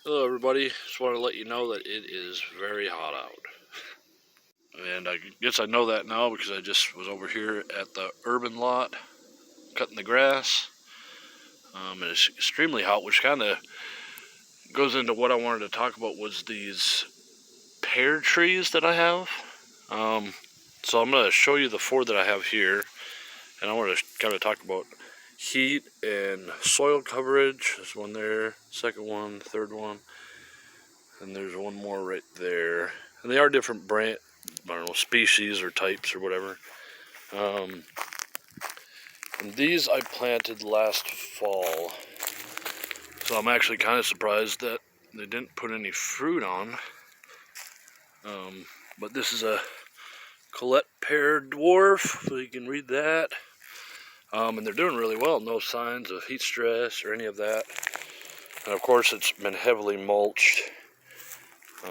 Hello everybody, just want to let you know that it is very hot out. And I guess I know that now because I just was over here at the urban lot cutting the grass. And it's extremely hot, which kind of goes into what I wanted to talk about was these pear trees that I have. So I'm going to show you the 4 that I have here. And I want to kind of talk about heat and soil coverage. There's one there, second one, third one. And there's one more right there. And they are different I don't know, species or types or whatever. And these I planted last fall. So I'm actually kind of surprised that they didn't put any fruit on. But this is a Colette pear dwarf, so you can read that. And they're doing really well. No signs of heat stress or any of that. And of course it's been heavily mulched.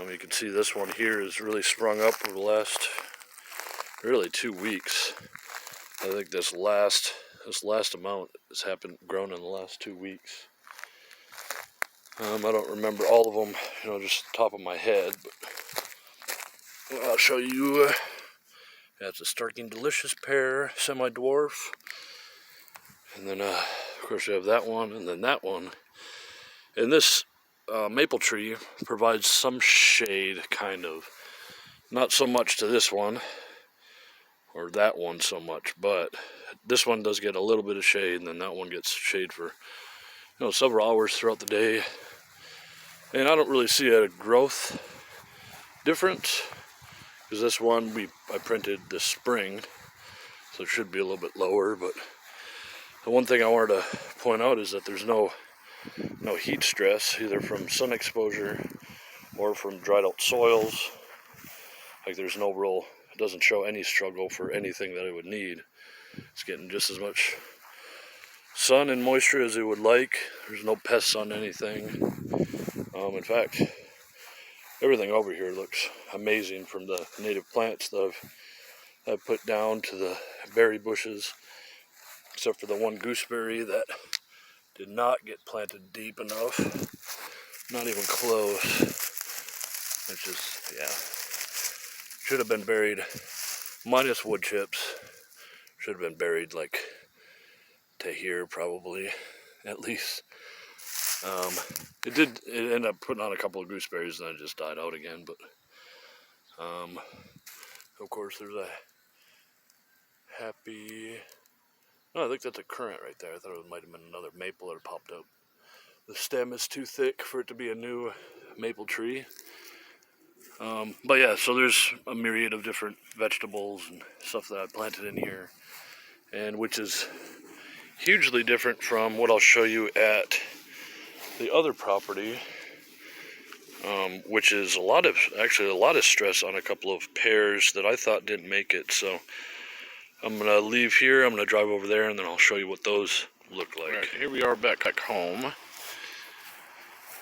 You can see this one here is really sprung up over the last, really 2 weeks. I think this last amount has grown in the last 2 weeks. I don't remember all of them, just the top of my head, but I'll show you. That's a Starking Delicious pear, semi-dwarf. And then, of course, you have that one, and then that one. And this maple tree provides some shade, kind of. Not so much to this one, or that one so much, but this one does get a little bit of shade, and then that one gets shade for, several hours throughout the day. And I don't really see a growth difference, because this one I printed this spring, so it should be a little bit lower. But the one thing I wanted to point out is that there's no heat stress, either from sun exposure or from dried out soils. Like there's no real, it doesn't show any struggle for anything that it would need. It's getting just as much sun and moisture as it would like. There's no pests on anything. In fact, everything over here looks amazing, from the native plants that I've put down to the berry bushes, except for the one gooseberry that did not get planted deep enough. Not even close. It's just, should have been buried, minus wood chips. Should have been buried like to here, probably, at least. It ended up putting on a couple of gooseberries, and then it just died out again. But of course there's a happy, no, I think that's a currant right there. I thought it might have been another maple that popped up. The stem is too thick for it to be a new maple tree. But yeah, so there's a myriad of different vegetables and stuff that I planted in here, and which is hugely different from what I'll show you at the other property, which is a lot of stress on a couple of pears that I thought didn't make it. So I'm gonna leave here, I'm gonna drive over there, and then I'll show you what those look like. Right, here we are back home.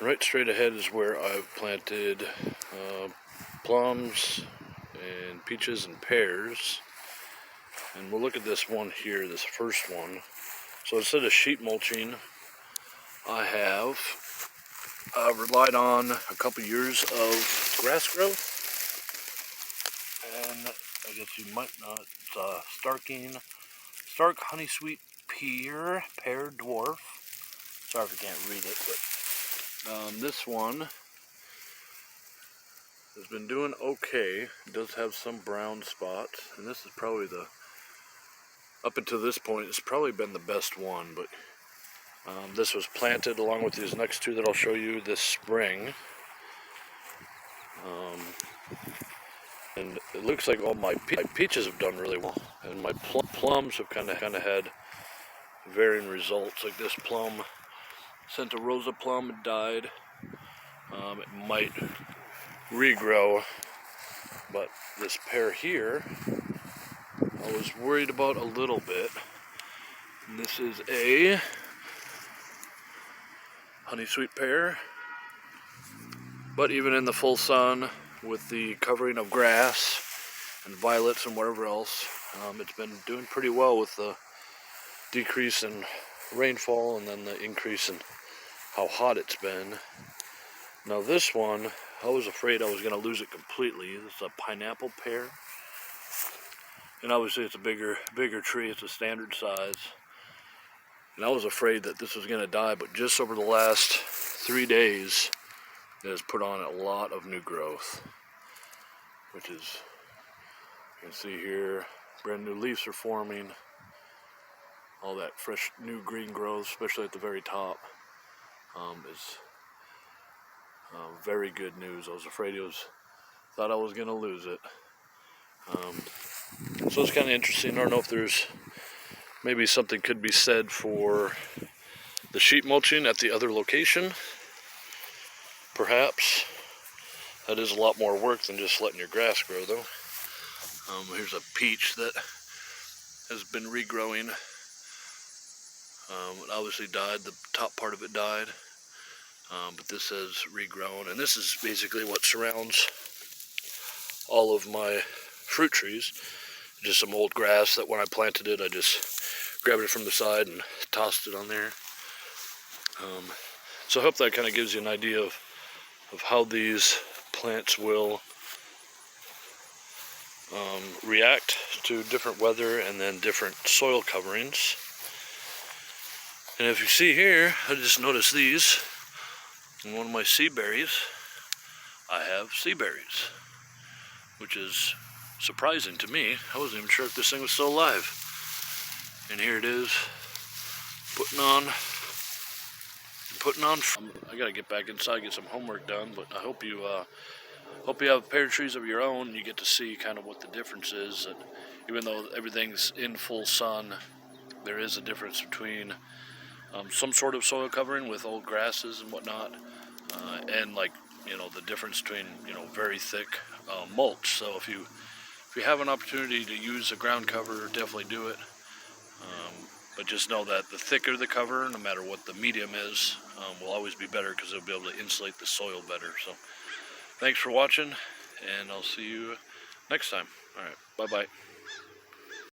Right straight ahead is where I've planted plums and peaches and pears. And we'll look at this one here, this first one. So instead of sheet mulching, I have relied on a couple years of grass growth. And I guess you might not, Stark Honey Sweet Pear dwarf. Sorry if you can't read it, but this one has been doing okay. It does have some brown spots, and this is probably up until this point, it's probably been the best one. But this was planted along with these next 2 that I'll show you this spring. And it looks like all my peaches have done really well, and my plums have kind of had varying results. Like this plum, Santa Rosa plum, it died. It might regrow, but this pear here, I was worried about a little bit. And this is a honey sweet pear, but even in the full sun with the covering of grass and violets and whatever else, it's been doing pretty well with the decrease in rainfall and then the increase in how hot it's been. Now this one, I was afraid I was going to lose it completely. It's a pineapple pear. And obviously it's a bigger tree, it's a standard size. And I was afraid that this was going to die, but just over the last 3 days, it has put on a lot of new growth. Which is, you can see here, brand new leaves are forming. All that fresh new green growth, especially at the very top, is very good news. I was afraid thought I was going to lose it. So it's kind of interesting. I don't know if there's maybe something could be said for the sheep mulching at the other location. Perhaps. That is a lot more work than just letting your grass grow, though. Here's a peach that has been regrowing. It obviously died. The top part of it died. But this has regrown. And this is basically what surrounds all of my fruit trees. Just some old grass that when I planted it, I just grabbed it from the side and tossed it on there. So I hope that kind of gives you an idea of how these plants will react to different weather and then different soil coverings. And if you see here, I just noticed these. In one of my sea berries, I have sea berries, which is surprising to me. I wasn't even sure if this thing was still alive. And here it is, putting on. I gotta get back inside, get some homework done. But I hope you have pear trees of your own. And you get to see kind of what the difference is. And even though everything's in full sun, there is a difference between some sort of soil covering with old grasses and whatnot, and the difference between very thick mulch. So if you have an opportunity to use a ground cover, definitely do it. But just know that the thicker the cover, no matter what the medium is, will always be better because it'll be able to insulate the soil better. So thanks for watching, and I'll see you next time. All right, bye-bye.